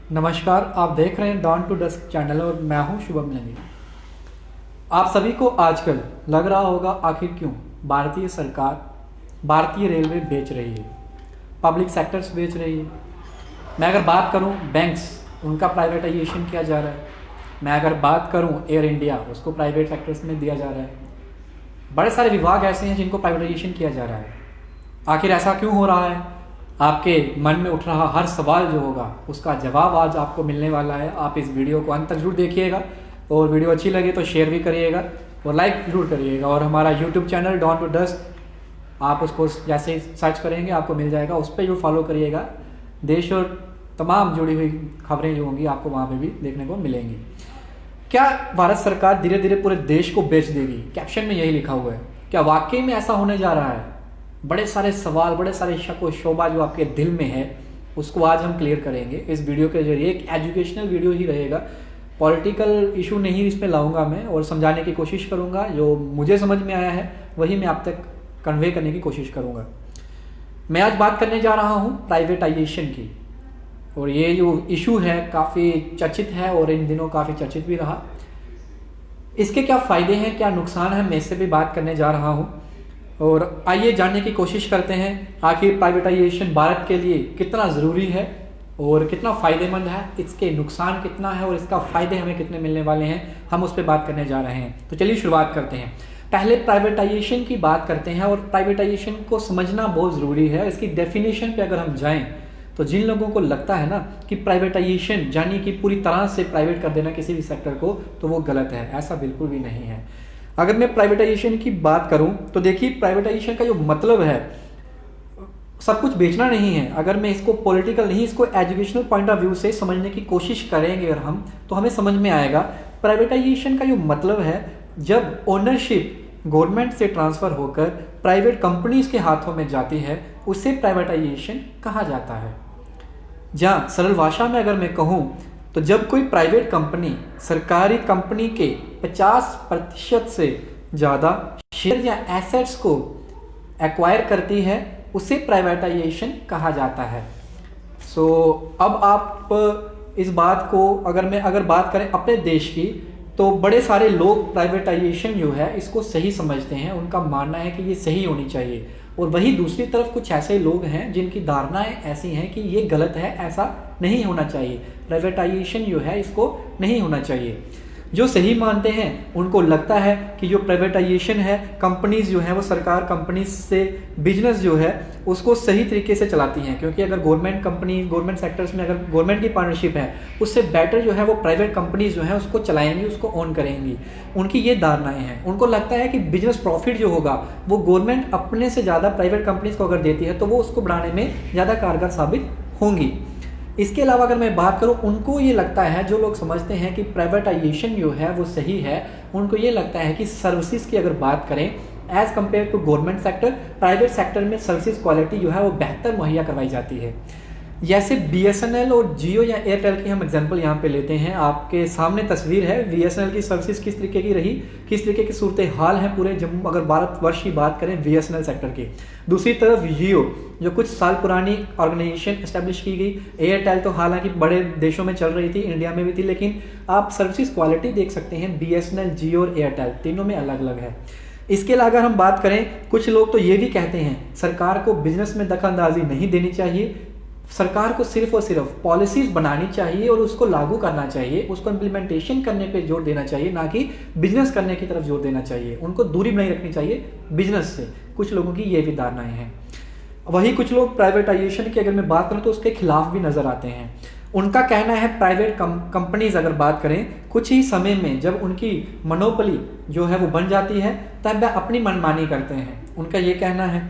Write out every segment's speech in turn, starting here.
नमस्कार, आप देख रहे हैं डॉन टू डस्क चैनल और मैं हूं शुभम नेगी। आप सभी को आजकल लग रहा होगा आखिर क्यों भारतीय सरकार भारतीय रेलवे बेच रही है, पब्लिक सेक्टर्स बेच रही है। मैं अगर बात करूं बैंक्स, उनका प्राइवेटाइजेशन किया जा रहा है। मैं अगर बात करूं एयर इंडिया, उसको प्राइवेट सेक्टर्स में दिया जा रहा है। बड़े सारे विभाग ऐसे हैं जिनको प्राइवेटाइजेशन किया जा रहा है। आखिर ऐसा क्यों हो रहा है? आपके मन में उठ रहा हर सवाल जो होगा उसका जवाब आज आपको मिलने वाला है। आप इस वीडियो को अंत तक जरूर देखिएगा और वीडियो अच्छी लगे तो शेयर भी करिएगा और लाइक जरूर करिएगा। और हमारा YouTube channel Dawn to Dusk, आप उसको जैसे ही सर्च करेंगे आपको मिल जाएगा, उस पर जरूर फॉलो करिएगा। देश और तमाम जुड़ी हुई खबरें जो होंगी आपको वहाँ पर भी देखने को मिलेंगी। क्या भारत सरकार धीरे धीरे पूरे देश को बेच देगी? कैप्शन में यही लिखा हुआ है। क्या वाकई में ऐसा होने जा रहा है? बड़े सारे सवाल, बड़े सारे शक व शोबा जो आपके दिल में है उसको आज हम क्लियर करेंगे इस वीडियो के जरिए। एक एजुकेशनल वीडियो ही रहेगा, पॉलिटिकल इशू नहीं इसमें लाऊंगा मैं, और समझाने की कोशिश करूंगा। जो मुझे समझ में आया है वही मैं आप तक कन्वे करने की कोशिश करूंगा। मैं आज बात करने जा रहा हूं प्राइवेटाइजेशन की, और ये जो इशू है काफ़ी चर्चित है और इन दिनों काफ़ी चर्चित भी रहा। इसके क्या फ़ायदे हैं, क्या नुकसान है, मैं इससे भी बात करने जा रहा हूँ। और आइए जानने की कोशिश करते हैं आखिर प्राइवेटाइजेशन भारत के लिए कितना ज़रूरी है और कितना फ़ायदेमंद है, इसके नुकसान कितना है और इसका फ़ायदे हमें कितने मिलने वाले हैं, हम उस पर बात करने जा रहे हैं। तो चलिए शुरुआत करते हैं। पहले प्राइवेटाइजेशन की बात करते हैं, और प्राइवेटाइजेशन को समझना बहुत ज़रूरी है। इसकी डेफिनेशन पे अगर हम जाएँ तो जिन लोगों को लगता है ना कि प्राइवेटाइजेशन यानी कि पूरी तरह से प्राइवेट कर देना किसी भी सेक्टर को, तो वो गलत है। ऐसा बिल्कुल भी नहीं है। अगर मैं प्राइवेटाइजेशन की बात करूं तो देखिए, प्राइवेटाइजेशन का जो मतलब है सब कुछ बेचना नहीं है। अगर मैं इसको पॉलिटिकल नहीं, इसको एजुकेशनल पॉइंट ऑफ व्यू से समझने की कोशिश करेंगे अगर हम, तो हमें समझ में आएगा प्राइवेटाइजेशन का जो मतलब है जब ओनरशिप गवर्नमेंट से ट्रांसफ़र होकर प्राइवेट कंपनीज के हाथों में जाती है, उसे प्राइवेटाइजेशन कहा जाता है। जहाँ सरल भाषा में अगर मैं कहूँ तो जब कोई प्राइवेट कंपनी सरकारी कंपनी के 50% से ज़्यादा शेयर या एसेट्स को एक्वायर करती है, उसे प्राइवेटाइजेशन कहा जाता है। अब आप इस बात को अगर बात करें अपने देश की, तो बड़े सारे लोग प्राइवेटाइजेशन जो है इसको सही समझते हैं। उनका मानना है कि ये सही होनी चाहिए, और वही दूसरी तरफ कुछ ऐसे लोग हैं जिनकी धारणाएं ऐसी हैं कि ये गलत है, ऐसा नहीं होना चाहिए, प्राइवेटाइजेशन जो है इसको नहीं होना चाहिए। जो सही मानते हैं उनको लगता है कि जो प्राइवेटाइजेशन है, कंपनीज जो है वो सरकार कंपनीज से बिजनेस जो है उसको सही तरीके से चलाती हैं। क्योंकि अगर गवर्नमेंट कंपनी, गवर्नमेंट सेक्टर्स में अगर गवर्नमेंट की पार्टनरशिप है, उससे बेटर जो है वो प्राइवेट कंपनीज जो है उसको चलाएंगी, उसको ओन करेंगी। उनकी ये धारणाएं हैं। उनको लगता है कि बिजनेस प्रॉफिट जो होगा वो गवर्नमेंट अपने से ज़्यादा प्राइवेट कंपनीज को अगर देती है तो वो उसको बढ़ाने में ज़्यादा कारगर साबित होंगी। इसके अलावा अगर मैं बात करूं, उनको ये लगता है, जो लोग समझते हैं कि प्राइवेटाइजेशन जो है वो सही है, उनको ये लगता है कि सर्विसेज की अगर बात करें as compare to government sector, private sector में सर्विसेज क्वालिटी जो है वो बेहतर मुहैया करवाई जाती है। जैसे BSNL और जियो या एयरटेल की हम एग्जांपल यहाँ पे लेते हैं। आपके सामने तस्वीर है BSNL की सर्विसेज किस तरीके की रही, किस तरीके की सूरत हाल है पूरे जम्मू, अगर भारतवर्ष की बात करें BSNL सेक्टर की। दूसरी तरफ जियो, जो कुछ साल पुरानी ऑर्गेनाइजेशन एस्टेब्लिश की गई। एयरटेल तो हालांकि बड़े देशों में चल रही थी, इंडिया में भी थी, लेकिन आप सर्विसेज क्वालिटी देख सकते हैं BSNL, जियो और एयरटेल तीनों में अलग अलग है। इसके अलावा अगर हम बात करें, कुछ लोग तो ये भी कहते हैं सरकार को बिजनेस में दखलंदाजी नहीं देनी चाहिए, सरकार को सिर्फ और सिर्फ पॉलिसीज बनानी चाहिए और उसको लागू करना चाहिए, उसको इम्प्लीमेंटेशन करने पे जोर देना चाहिए, ना कि बिजनेस करने की तरफ जोर देना चाहिए। उनको दूरी बनाई रखनी चाहिए बिजनेस से। कुछ लोगों की ये भी धारणाएं हैं। वही कुछ लोग प्राइवेटाइजेशन की अगर मैं बात करूं तो उसके खिलाफ भी नजर आते हैं। उनका कहना है प्राइवेट कंपनीज अगर बात करें, कुछ ही समय में जब उनकी मोनोपोली जो है वो बन जाती है तब वह अपनी मनमानी करते हैं। उनका ये कहना है,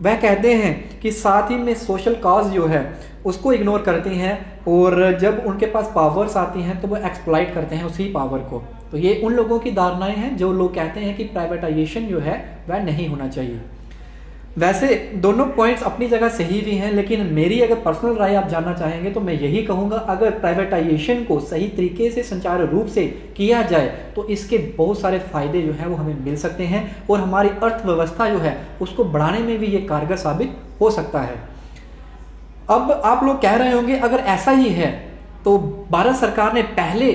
वह कहते हैं कि साथ ही में सोशल कॉज जो है उसको इग्नोर करती हैं, और जब उनके पास पावर्स आती हैं तो वो एक्सप्लॉइट करते हैं उसी पावर को। तो ये उन लोगों की धारणाएं हैं जो लोग कहते हैं कि प्राइवेटाइजेशन जो है वह नहीं होना चाहिए। वैसे दोनों पॉइंट्स अपनी जगह सही भी हैं, लेकिन मेरी अगर पर्सनल राय आप जानना चाहेंगे तो मैं यही कहूँगा, अगर प्राइवेटाइजेशन को सही तरीके से सुचारू रूप से किया जाए तो इसके बहुत सारे फायदे जो हैं वो हमें मिल सकते हैं, और हमारी अर्थव्यवस्था जो है उसको बढ़ाने में भी ये कारगर साबित हो सकता है। अब आप लोग कह रहे होंगे अगर ऐसा ही है तो भारत सरकार ने पहले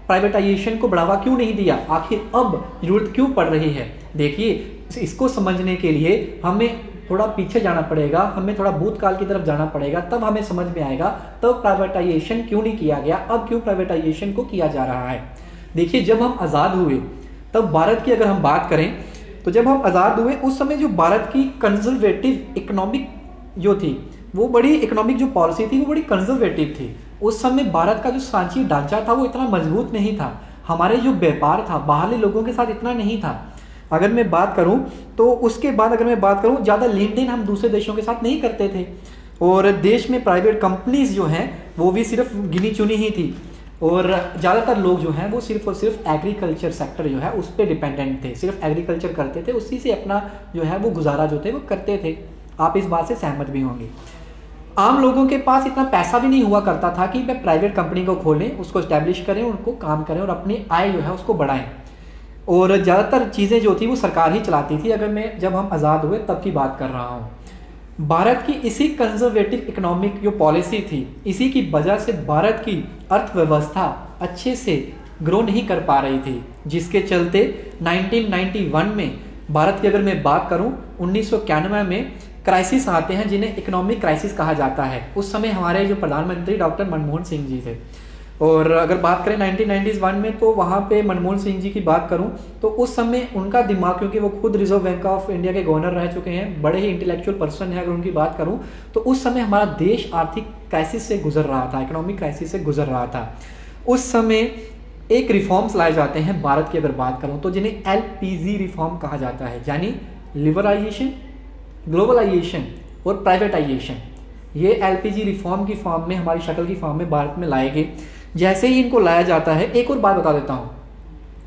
प्राइवेटाइजेशन को बढ़ावा क्यों नहीं दिया, आखिर अब जरूरत क्यों पड़ रही है? देखिए, इसको समझने के लिए हमें थोड़ा पीछे जाना पड़ेगा, हमें थोड़ा भूतकाल की तरफ जाना पड़ेगा, तब हमें समझ में आएगा तब प्राइवेटाइजेशन क्यों नहीं किया गया, अब क्यों प्राइवेटाइजेशन को किया जा रहा है। देखिए, जब हम आज़ाद हुए तब भारत की अगर हम बात करें तो जब हम आज़ाद हुए उस समय जो भारत की कंजर्वेटिव इकोनॉमिक जो थी, वो बड़ी इकोनॉमिक जो पॉलिसी थी वो बड़ी कंजर्वेटिव थी। उस समय भारत का जो सांची ढांचा था वो इतना मजबूत नहीं था, हमारे जो व्यापार था बाहरी लोगों के साथ इतना नहीं था। अगर मैं बात करूं तो उसके बाद अगर मैं बात करूं, ज़्यादा लेन देन हम दूसरे देशों के साथ नहीं करते थे, और देश में प्राइवेट कंपनीज जो हैं वो भी सिर्फ गिनी चुनी ही थी, और ज़्यादातर लोग जो हैं वो सिर्फ और सिर्फ एग्रीकल्चर सेक्टर जो है उस पर डिपेंडेंट थे, सिर्फ एग्रीकल्चर करते थे, उसी से अपना जो है वो गुजारा जो थे वो करते थे। आप इस बात से सहमत भी होंगे। आम लोगों के पास इतना पैसा भी नहीं हुआ करता था कि वे प्राइवेट कंपनी को खोलें, उसको इस्टेब्लिश करें, उनको काम करें और अपनी आय जो है उसको बढ़ाएं, और ज़्यादातर चीज़ें जो थी वो सरकार ही चलाती थी। अगर मैं जब हम आज़ाद हुए तब की बात कर रहा हूँ, भारत की इसी कंजर्वेटिव इकोनॉमिक जो पॉलिसी थी, इसी की वजह से भारत की अर्थव्यवस्था अच्छे से ग्रो नहीं कर पा रही थी, जिसके चलते 1991 में भारत की अगर मैं बात करूं 1991 में क्राइसिस आते हैं जिन्हें इकोनॉमिक क्राइसिस कहा जाता है। उस समय हमारे जो प्रधानमंत्री डॉक्टर मनमोहन सिंह जी थे, और अगर बात करें 1991 में तो वहाँ पे मनमोहन सिंह जी की बात करूँ तो उस समय उनका दिमाग, क्योंकि वो खुद रिजर्व बैंक ऑफ इंडिया के गवर्नर रह चुके हैं, बड़े ही इंटेलेक्चुअल पर्सन है, अगर उनकी बात करूँ तो उस समय हमारा देश आर्थिक क्राइसिस से गुजर रहा था, इकोनॉमिक क्राइसिस से गुजर रहा था। उस समय एक रिफॉर्म्स लाए जाते हैं भारत की अगर बात करूँ तो जिन्हें LPG रिफॉर्म कहा जाता है, यानी लिबरलाइजेशन, ग्लोबलाइजेशन और प्राइवेटाइजेशन। ये LPG रिफॉर्म की फॉर्म में, हमारी शक्ल की फॉर्म में भारत में लाए गए। जैसे ही इनको लाया जाता है, एक और बात बता देता हूँ,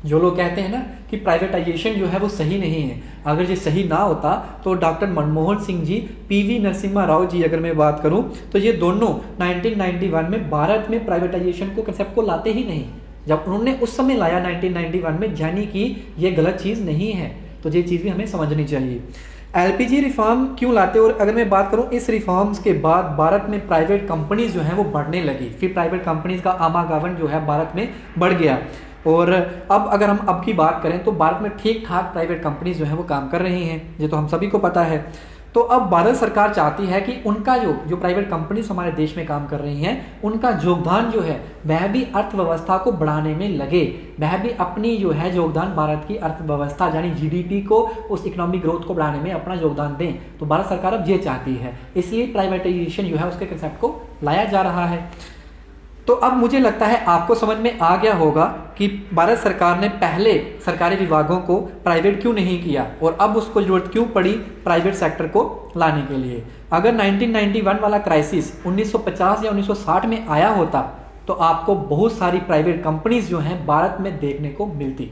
जो लोग कहते हैं ना कि प्राइवेटाइजेशन जो है वो सही नहीं है, अगर ये सही ना होता तो डॉक्टर मनमोहन सिंह जी, PV नरसिम्हा राव जी अगर मैं बात करूँ तो ये दोनों 1991 में भारत में प्राइवेटाइजेशन को कंसेप्ट को लाते ही नहीं। जब उन्होंने उस समय लाया 1991 में, यानी कि ये गलत चीज़ नहीं है, तो ये चीज़ भी हमें समझनी चाहिए। LPG रिफॉर्म क्यों लाते, और अगर मैं बात करूं इस रिफॉर्म्स के बाद भारत में प्राइवेट कंपनीज जो हैं वो बढ़ने लगी, फिर प्राइवेट कंपनीज का आवागमन जो है भारत में बढ़ गया, और अब अगर हम अब की बात करें तो भारत में ठीक ठाक प्राइवेट कंपनीज जो हैं वो काम कर रही हैं, ये तो हम सभी को पता है। तो अब भारत सरकार चाहती है कि उनका जो प्राइवेट कंपनीज हमारे देश में काम कर रही हैं, उनका योगदान जो है वह भी अर्थव्यवस्था को बढ़ाने में लगे, वह भी अपनी जो है योगदान भारत की अर्थव्यवस्था यानी GDP को, उस इकोनॉमिक ग्रोथ को बढ़ाने में अपना योगदान दें। तो भारत सरकार अब ये चाहती है, इसलिए प्राइवेटाइजेशन जो है उसके कंसेप्ट को लाया जा रहा है। तो अब मुझे लगता है आपको समझ में आ गया होगा कि भारत सरकार ने पहले सरकारी विभागों को प्राइवेट क्यों नहीं किया और अब उसको जरूरत क्यों पड़ी प्राइवेट सेक्टर को लाने के लिए। अगर 1991 वाला क्राइसिस 1950 या 1960 में आया होता तो आपको बहुत सारी प्राइवेट कंपनीज जो हैं भारत में देखने को मिलती।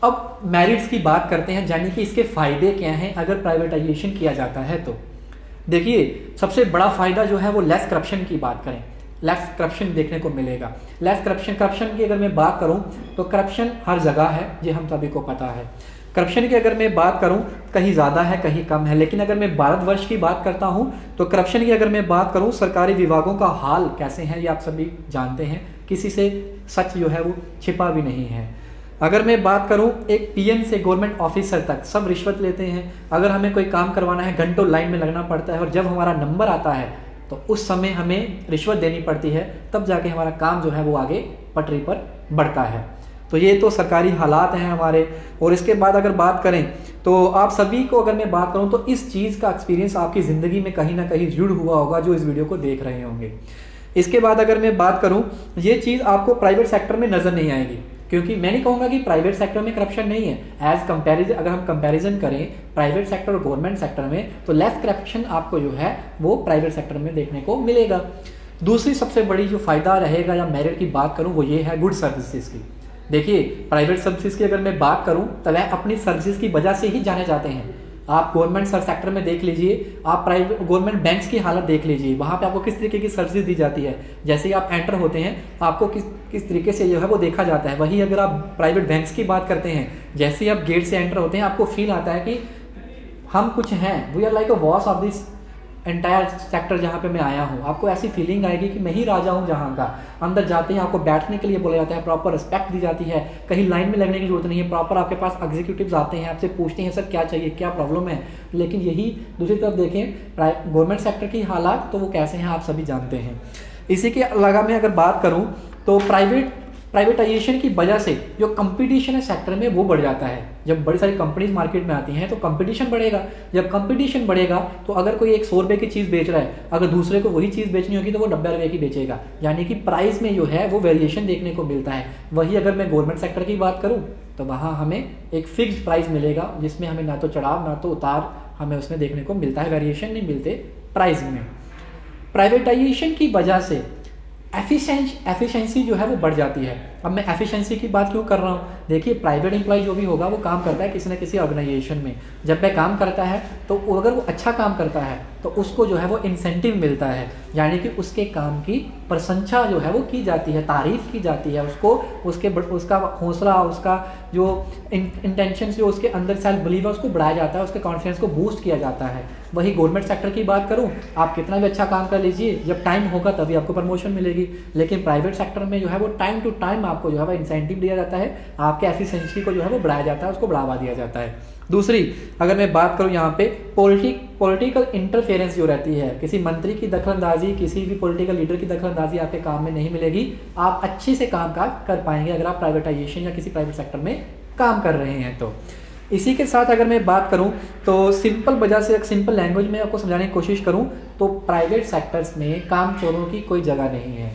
अब मेरिट्स की बात करते हैं, यानी कि इसके फायदे क्या हैं अगर प्राइवेटाइजेशन किया जाता है। तो देखिए, सबसे बड़ा फायदा जो है वो लेस करप्शन की बात करें, लेस करप्शन देखने को मिलेगा। लेस करप्शन की अगर मैं बात करूं तो करप्शन हर जगह है, ये हम सभी को पता है। करप्शन की अगर मैं बात करूं कहीं ज़्यादा है कहीं कम है, लेकिन अगर मैं भारतवर्ष की बात करता हूं तो करप्शन की अगर मैं बात करूं, सरकारी विभागों का हाल कैसे है ये आप सभी जानते हैं, किसी से सच जो है वो छिपा भी नहीं है। अगर मैं बात करूं एक PM से गवर्नमेंट ऑफिसर तक सब रिश्वत लेते हैं। अगर हमें कोई काम करवाना है घंटों लाइन में लगना पड़ता है, और जब हमारा नंबर आता है तो उस समय हमें रिश्वत देनी पड़ती है, तब जाके हमारा काम जो है वो आगे पटरी पर बढ़ता है। तो ये तो सरकारी हालात हैं हमारे। और इसके बाद अगर बात करें तो आप सभी को अगर मैं बात करूं तो इस चीज़ का एक्सपीरियंस आपकी ज़िंदगी में कहीं ना कहीं जरूर हुआ होगा जो इस वीडियो को देख रहे होंगे। इसके बाद अगर मैं बात करूं, ये चीज़ आपको प्राइवेट सेक्टर में नज़र नहीं आएगी, क्योंकि मैं नहीं कहूँगा कि प्राइवेट सेक्टर में करप्शन नहीं है। एज कंपैरिजन अगर हम कंपैरिजन करें प्राइवेट सेक्टर और गवर्नमेंट सेक्टर में, तो लेस करप्शन आपको जो है वो प्राइवेट सेक्टर में देखने को मिलेगा। दूसरी सबसे बड़ी जो फ़ायदा रहेगा या मेरिट की बात करूँ वो ये है गुड सर्विसेज की। देखिए, प्राइवेट सर्विसेज की अगर मैं बात करूँ तो वह अपनी सर्विसेज की वजह से ही जाने जाते हैं। आप गवर्नमेंट सेक्टर में देख लीजिए, आप प्राइवेट गवर्नमेंट बैंक्स की हालत देख लीजिए, वहाँ पे आपको किस तरीके की सर्विस दी जाती है। जैसे ही आप एंटर होते हैं आपको किस तरीके से जो है वो देखा जाता है। वही अगर आप प्राइवेट बैंक्स की बात करते हैं, जैसे ही आप गेट से एंटर होते हैं आपको फील आता है कि हम कुछ हैं, we are like a boss of this entire sector जहाँ पे मैं आया हूँ, आपको ऐसी फीलिंग आएगी कि मैं ही राजा हूँ जहाँ का। अंदर जाते हैं आपको बैठने के लिए बोला जाता है, प्रॉपर रिस्पेक्ट दी जाती है, कहीं लाइन में लगने की जरूरत नहीं है, प्रॉपर आपके पास एग्जीक्यूटिव्स आते हैं, आपसे पूछते हैं सर क्या चाहिए, क्या प्रॉब्लम है। लेकिन यही दूसरी तरफ देखें गवर्नमेंट सेक्टर की हालात, तो वो कैसे हैं आप सभी जानते हैं। इसी के अलावा मैं अगर बात करूँ तो प्राइवेटाइजेशन की वजह से जो कंपटीशन है सेक्टर में वो बढ़ जाता है। जब बड़ी सारी कंपनीज मार्केट में आती हैं तो कंपटीशन बढ़ेगा, जब कंपटीशन बढ़ेगा तो अगर कोई एक 100 रुपये की चीज़ बेच रहा है, अगर दूसरे को वही चीज़ बेचनी होगी तो वो 90 रुपये की बेचेगा, यानी कि प्राइस में जो है वो वेरिएशन देखने को मिलता है। वही अगर मैं गवर्नमेंट सेक्टर की बात करूँ तो वहाँ हमें एक फिक्स्ड प्राइस मिलेगा, जिसमें हमें ना तो चढ़ाव ना तो उतार हमें उसमें देखने को मिलता है, वेरिएशन नहीं मिलते प्राइस में। प्राइवेटाइजेशन की वजह से एफिशिएंसी जो है वो बढ़ जाती है। अब मैं एफिशिएंसी की बात क्यों कर रहा हूँ, देखिए प्राइवेट एम्प्लॉय जो भी होगा वो काम करता है किसी न किसी ऑर्गेनाइजेशन में। जब वह काम करता है तो अगर वो अच्छा काम करता है तो उसको जो है वो इंसेंटिव मिलता है, यानी कि उसके काम की प्रशंसा जो है वो की जाती है, तारीफ़ की जाती है, उसको उसका हौसला, उसका जो इंटेंशन जो उसके अंदर सेल्फ बिलीव है उसको बढ़ाया जाता है, उसके कॉन्फिडेंस को बूस्ट किया जाता है। वही गवर्नमेंट सेक्टर की बात करूं, आप कितना भी अच्छा काम कर लीजिए, जब टाइम होगा तभी आपको प्रमोशन मिलेगी। लेकिन प्राइवेट सेक्टर में जो है वो टाइम टू टाइम आपको जो है वो इंसेंटिव दिया जाता है, आपके एफिशिएंसी को जो है वो बढ़ाया जाता है, उसको बढ़ावा दिया जाता है। दूसरी अगर मैं बात करूं यहाँ पे पॉलिटिकल इंटरफेरेंस जो रहती है, किसी मंत्री की दखलंदाजी, किसी भी पॉलिटिकल लीडर की दखलंदाजी आपके काम में नहीं मिलेगी। आप अच्छे से काम काज कर पाएंगे अगर आप प्राइवेटाइजेशन या किसी प्राइवेट सेक्टर में काम कर रहे हैं तो। इसी के साथ अगर मैं बात करूं तो सिंपल वजह से, सिंपल लैंग्वेज में आपको समझाने की कोशिश करूं तो प्राइवेट सेक्टर्स में काम चोरों की कोई जगह नहीं है।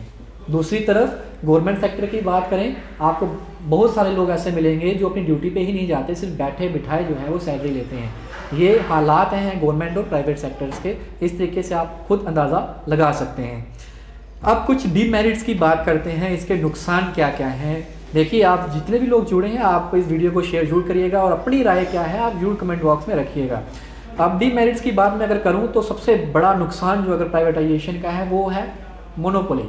दूसरी तरफ गवर्नमेंट सेक्टर की बात करें, आपको बहुत सारे लोग ऐसे मिलेंगे जो अपनी ड्यूटी पे ही नहीं जाते, सिर्फ बैठे बिठाए जो है वो सैलरी लेते हैं। ये हालात हैं गवर्नमेंट और प्राइवेट सेक्टर्स के, इस तरीके से आप खुद अंदाज़ा लगा सकते हैं। अब कुछ डीमेरिट्स की बात करते हैं, इसके नुकसान क्या क्या हैं। देखिए, आप जितने भी लोग जुड़े हैं आप इस वीडियो को शेयर जरूर करिएगा और अपनी राय क्या है आप जरूर कमेंट बॉक्स में रखिएगा। अब डीमेरिट्स की बात मैं अगर करूं तो सबसे बड़ा नुकसान जो अगर प्राइवेटाइजेशन का है वो है मोनोपोली।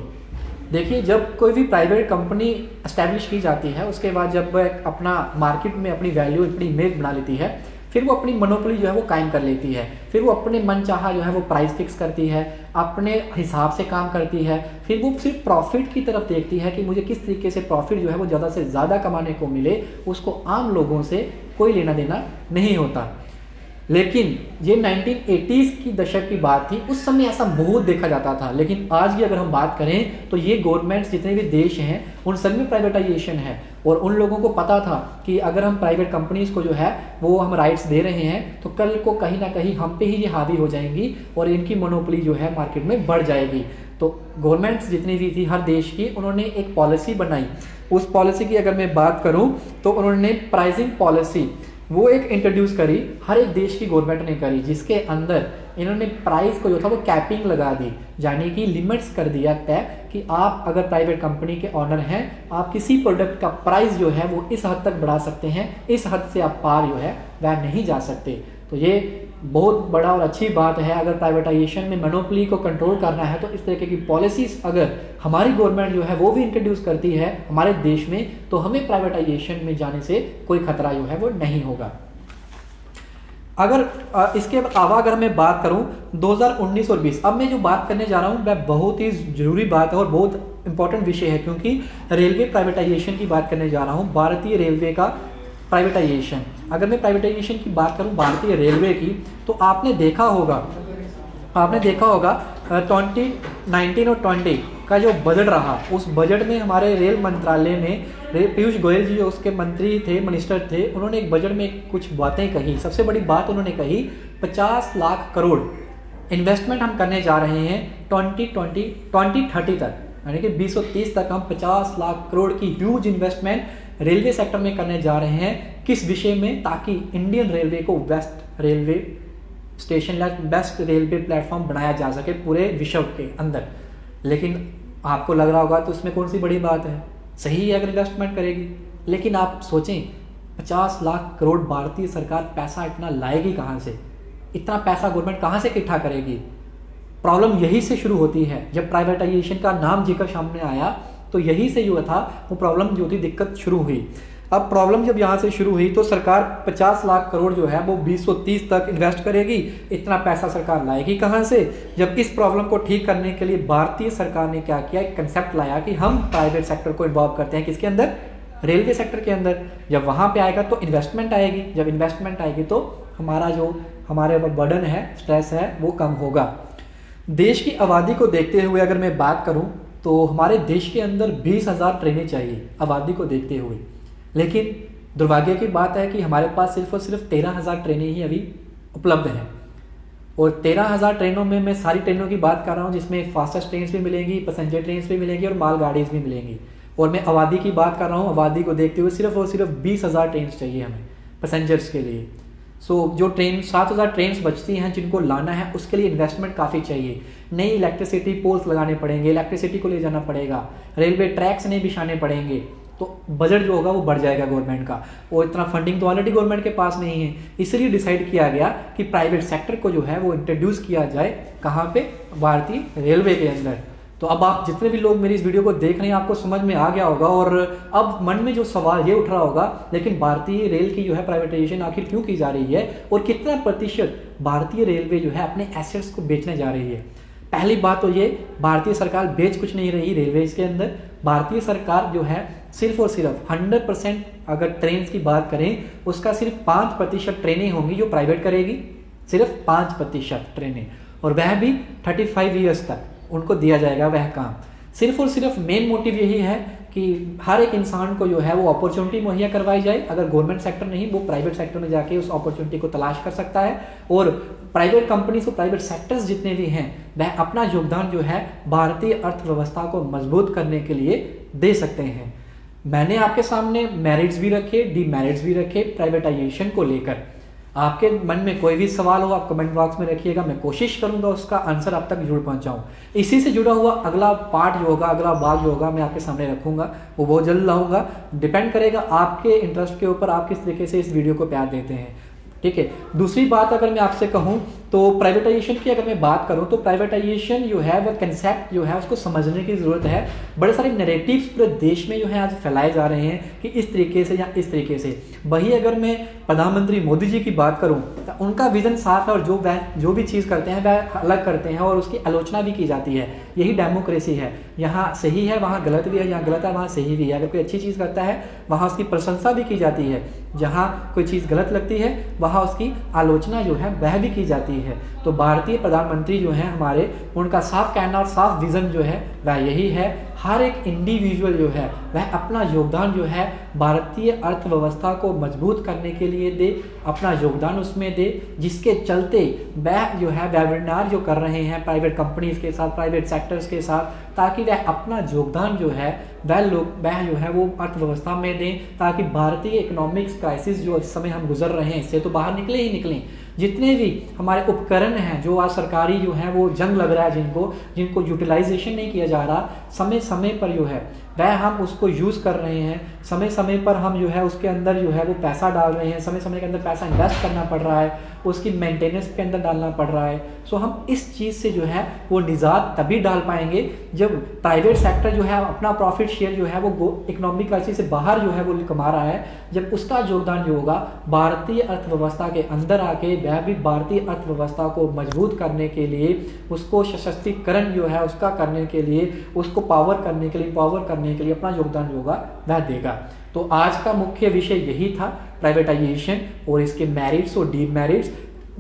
देखिए, जब कोई भी प्राइवेट कंपनी एस्टैब्लिश की जाती है, उसके बाद जब वह अपना मार्केट में अपनी वैल्यू, अपनी इमेज बना लेती है, फिर वो अपनी मोनोपोली जो है वो कायम कर लेती है। फिर वो अपने मनचाहा जो है वो प्राइस फिक्स करती है, अपने हिसाब से काम करती है। फिर वो सिर्फ प्रॉफिट की तरफ देखती है कि मुझे किस तरीके से प्रॉफिट जो है वो ज़्यादा से ज़्यादा कमाने को मिले, उसको आम लोगों से कोई लेना देना नहीं होता। लेकिन ये 1980s की दशक की बात थी, उस समय ऐसा बहुत देखा जाता था। लेकिन आज की अगर हम बात करें तो ये गवर्नमेंट्स जितने भी देश हैं उन सब में प्राइवेटाइजेशन है, और उन लोगों को पता था कि अगर हम प्राइवेट कंपनीज को जो है वो हम राइट्स दे रहे हैं तो कल को कहीं ना कहीं हम पे ही ये हावी हो जाएंगी और इनकी मोनोपोली जो है मार्केट में बढ़ जाएगी। तो गवर्नमेंट्स जितनी भी थी हर देश की, उन्होंने एक पॉलिसी बनाई। उस पॉलिसी की अगर मैं बात करूं तो उन्होंने प्राइसिंग पॉलिसी वो एक इंट्रोड्यूस करी, हर एक देश की गवर्नमेंट ने करी, जिसके अंदर इन्होंने प्राइस को जो था वो कैपिंग लगा दी, यानी कि लिमिट्स कर दिया तय कि आप अगर प्राइवेट कंपनी के ऑनर हैं, आप किसी प्रोडक्ट का प्राइस जो है वो इस हद तक बढ़ा सकते हैं, इस हद से आप पार जो है वह नहीं जा सकते। तो ये बहुत बड़ा और अच्छी बात है। अगर प्राइवेटाइजेशन में मोनोपोली को कंट्रोल करना है तो इस तरीके की पॉलिसीज अगर हमारी गवर्नमेंट जो है वो भी इंट्रोड्यूस करती है हमारे देश में, तो हमें प्राइवेटाइजेशन में जाने से कोई खतरा जो है वो नहीं होगा। अगर इसके अलावा अगर मैं बात करूं 2019 और 20, अब मैं जो बात करने जा रहा हूं वह बहुत ही ज़रूरी बात है और बहुत इंपॉर्टेंट विषय है, क्योंकि रेलवे प्राइवेटाइजेशन की बात करने जा रहा हूं, भारतीय रेलवे का प्राइवेटाइजेशन। अगर मैं प्राइवेटाइजेशन की बात करूं भारतीय रेलवे की, तो आपने देखा होगा 2019 और 20 का जो बजट रहा, उस बजट में हमारे रेल मंत्रालय में पीयूष गोयल जी जो उसके मंत्री थे, मिनिस्टर थे, उन्होंने एक बजट में कुछ बातें कही। सबसे बड़ी बात उन्होंने कही 50 लाख करोड़ इन्वेस्टमेंट हम करने जा रहे हैं 2030 तक, यानी कि 2030 तक हम 50 लाख करोड़ की ह्यूज इन्वेस्टमेंट रेलवे सेक्टर में करने जा रहे हैं। किस विषय में? ताकि इंडियन रेलवे को बेस्ट रेलवे स्टेशन या बेस्ट रेलवे प्लेटफॉर्म बनाया जा सके पूरे विश्व के अंदर। लेकिन आपको लग रहा होगा तो इसमें कौन सी बड़ी बात है, सही है अगर इन्वेस्टमेंट करेगी, लेकिन आप सोचें 50 लाख करोड़ भारतीय सरकार पैसा इतना लाएगी कहाँ से? इतना पैसा गवर्नमेंट कहाँ से इकट्ठा करेगी? प्रॉब्लम यही से शुरू होती है। जब प्राइवेटाइजेशन का नाम जिक्र सामने आया तो यही से जो था वो प्रॉब्लम जो थी, दिक्कत शुरू हुई। अब प्रॉब्लम जब यहाँ से शुरू हुई तो सरकार 50 लाख करोड़ जो है वो 2030 तक इन्वेस्ट करेगी। इतना पैसा सरकार लाएगी कहाँ से? जब इस प्रॉब्लम को ठीक करने के लिए भारतीय सरकार ने क्या किया, एक कंसेप्ट लाया कि हम प्राइवेट सेक्टर को इन्वॉल्व करते हैं। किसके अंदर? रेलवे सेक्टर के अंदर। जब वहाँ पे आएगा तो इन्वेस्टमेंट आएगी, जब इन्वेस्टमेंट आएगी तो हमारा जो हमारे बर्डन है, स्ट्रेस है, वो कम होगा। देश की आबादी को देखते हुए अगर मैं बात करूँ तो हमारे देश के अंदर 20,000 ट्रेनें चाहिए आबादी को देखते हुए, लेकिन दुर्भाग्य की बात है कि हमारे पास सिर्फ और सिर्फ 13,000 ट्रेनें ही अभी उपलब्ध हैं। और 13,000 ट्रेनों में मैं सारी ट्रेनों की बात कर रहा हूँ जिसमें फास्टेस्ट ट्रेन भी मिलेंगी, पैसेंजर ट्रेन भी मिलेंगी और माल गाड़ीज भी मिलेंगी। और मैं आबादी की बात कर रहा हूँ, आबादी को देखते हुए सिर्फ और सिर्फ 20,000 ट्रेन चाहिए हमें पैसेंजर्स के लिए। जो ट्रेन 7,000 ट्रेन बचती हैं जिनको लाना है उसके लिए इन्वेस्टमेंट काफ़ी चाहिए। नई इलेक्ट्रिसिटी पोल्स लगाने पड़ेंगे, इलेक्ट्रिसिटी को ले जाना पड़ेगा, रेलवे ट्रैक्स नहीं बिछाने पड़ेंगे, तो बजट जो होगा वो बढ़ जाएगा गवर्नमेंट का। और इतना फंडिंग तो ऑलरेडी गवर्नमेंट के पास नहीं है, इसलिए डिसाइड किया गया कि प्राइवेट सेक्टर को जो है वो इंट्रोड्यूस किया जाए। कहाँ पे? भारतीय रेलवे के अंदर। तो अब आप जितने भी लोग मेरी इस वीडियो को देख रहे हैं आपको समझ में आ गया होगा और अब मन में जो सवाल ये उठ रहा होगा, लेकिन भारतीय रेल की जो है प्राइवेटाइजेशन आखिर क्यों की जा रही है और कितना प्रतिशत भारतीय रेलवे जो है अपने एसेट्स को बेचने जा रही है? पहली बात तो ये, भारतीय सरकार बेच कुछ नहीं रही रेलवेज के अंदर। भारतीय सरकार जो है सिर्फ और सिर्फ 100% अगर ट्रेन की बात करें उसका सिर्फ 5% ट्रेनें होंगी जो प्राइवेट करेगी, सिर्फ 5% ट्रेनें, और वह भी 35 ईयर्स तक उनको दिया जाएगा वह काम। सिर्फ और सिर्फ मेन मोटिव यही है कि हर एक इंसान को जो है वो अपॉर्चुनिटी मुहैया करवाई जाए। अगर गवर्नमेंट सेक्टर नहीं, वो प्राइवेट सेक्टर में जाके उस अपॉर्चुनिटी को तलाश कर सकता है और प्राइवेट कंपनीज को, प्राइवेट सेक्टर्स जितने भी हैं, वह अपना योगदान जो है भारतीय अर्थव्यवस्था को मजबूत करने के लिए दे सकते हैं। मैंने आपके सामने मेरिट्स भी रखे, डीमेरिट्स भी रखे प्राइवेटाइजेशन को लेकर। आपके मन में कोई भी सवाल हो आप कमेंट बॉक्स में रखिएगा, मैं कोशिश करूंगा उसका आंसर आप तक जरूर पहुंचाऊं। इसी से जुड़ा हुआ अगला पार्ट जो होगा, अगला भाग जो होगा, मैं आपके सामने रखूंगा, वो बहुत जल्द लाऊंगा। डिपेंड करेगा आपके इंटरेस्ट के ऊपर, आप किस तरीके से इस वीडियो को प्यार देते हैं। ठीक है। दूसरी बात अगर मैं आपसे कहूं तो प्राइवेटाइजेशन की अगर मैं बात करूं तो प्राइवेटाइजेशन जो है वह कंसेप्ट जो है उसको समझने की ज़रूरत है। बड़े सारे नैरेटिव्स पूरे देश में जो है आज फैलाए जा रहे हैं कि इस तरीके से या इस तरीके से। वही अगर मैं प्रधानमंत्री मोदी जी की बात करूं तो उनका विजन साफ है और जो भी चीज़ करते हैं वह अलग करते हैं और उसकी आलोचना भी की जाती है। यही डेमोक्रेसी है, यहाँ सही है वहाँ गलत भी है, यहाँ गलत है वहाँ सही भी है। अगर कोई अच्छी चीज़ करता है वहाँ उसकी प्रशंसा भी की जाती है, जहाँ कोई चीज़ गलत लगती है वहाँ उसकी आलोचना जो है वह भी की जाती है। तो भारतीय प्रधानमंत्री जो हैं हमारे, उनका साफ कहना और साफ विज़न जो है वह यही है, हर एक इंडिविजुअल जो है वह अपना योगदान जो है भारतीय अर्थव्यवस्था को मजबूत करने के लिए दे, अपना योगदान उसमें दे, जिसके चलते वह जो है वेबिनार जो कर रहे हैं प्राइवेट कंपनीज के साथ, प्राइवेट सेक्टर्स के साथ, ताकि वह अपना योगदान जो है वह जो है वो अर्थव्यवस्था में दें, ताकि भारतीय इकोनॉमिक्स क्राइसिस जो इस समय हम गुजर रहे हैं इससे तो बाहर निकलें। जितने भी हमारे उपकरण हैं जो आज सरकारी जो है वो जंग लग रहा है, जिनको यूटिलाइजेशन नहीं किया जा रहा, समय समय पर जो है वह हम उसको यूज़ कर रहे हैं, समय समय पर हम जो है उसके अंदर जो है वो पैसा डाल रहे हैं, समय समय के अंदर पैसा इन्वेस्ट करना पड़ रहा है, उसकी मेंटेनेंस के अंदर डालना पड़ रहा है। सो हम इस चीज़ से जो है वो निजात तभी डाल पाएंगे जब प्राइवेट सेक्टर जो है अपना प्रॉफिट शेयर जो है वो इकोनॉमिक क्राइसिस से बाहर जो है वो कमा रहा है, जब उसका योगदान जो होगा भारतीय अर्थव्यवस्था के अंदर आके वह भी भारतीय अर्थव्यवस्था को मजबूत करने के लिए, उसको सशक्तिकरण जो है उसका करने के लिए, उसको पावर करने के लिए अपना योगदान जो होगा वह देगा। तो आज का मुख्य विषय यही था, प्राइवेटाइजेशन और इसके मेरिट्स और डीमेरिट्स,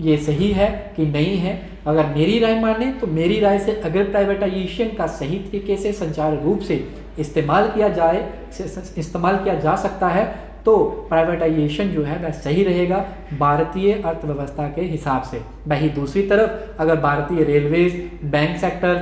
ये सही है कि नहीं है। अगर मेरी राय माने तो मेरी राय से अगर प्राइवेटाइजेशन का सही तरीके से संचार रूप से इस्तेमाल किया जा सकता है तो प्राइवेटाइजेशन जो है वह सही रहेगा भारतीय अर्थव्यवस्था के हिसाब से। वही दूसरी तरफ अगर भारतीय रेलवेज, बैंक सेक्टर,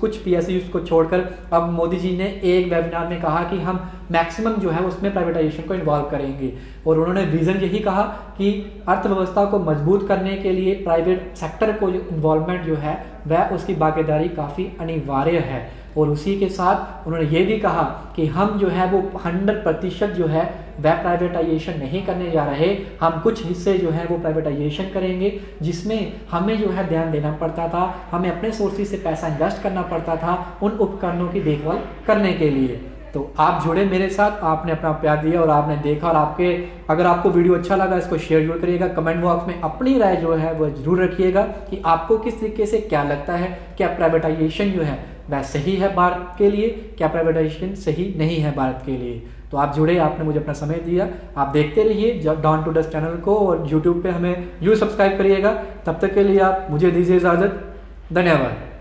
कुछ पीएसयूज को छोड़कर अब मोदी जी ने एक वेबिनार में कहा कि हम मैक्सिमम जो है उसमें प्राइवेटाइजेशन को इन्वॉल्व करेंगे, और उन्होंने विजन यही कहा कि अर्थव्यवस्था को मजबूत करने के लिए प्राइवेट सेक्टर को इन्वॉल्वमेंट जो है वह उसकी भागीदारी काफ़ी अनिवार्य है। और उसी के साथ उन्होंने ये भी कहा कि हम जो है वो 100% जो है वह प्राइवेटाइजेशन नहीं करने जा रहे, हम कुछ हिस्से जो है वो प्राइवेटाइजेशन करेंगे जिसमें हमें जो है ध्यान देना पड़ता था, हमें अपने सोर्सेज से पैसा इन्वेस्ट करना पड़ता था उन उपकरणों की देखभाल करने के लिए। तो आप जुड़े मेरे साथ, आपने अपना प्यार दिया और आपने देखा, और अगर आपको वीडियो अच्छा लगा इसको शेयर जरूर करिएगा। कमेंट बॉक्स में अपनी राय जो है वो जरूर रखिएगा कि आपको किस तरीके से क्या लगता है, क्या प्राइवेटाइजेशन जो है वह सही है भारत के लिए, क्या प्राइवेटाइजेशन सही नहीं है भारत के लिए। तो आप जुड़े, आपने मुझे अपना समय दिया, आप देखते रहिए डॉन टू डस्ट चैनल को, और यूट्यूब पे हमें जरूर सब्सक्राइब करिएगा। तब तक के लिए आप मुझे दीजिए इजाज़त। धन्यवाद।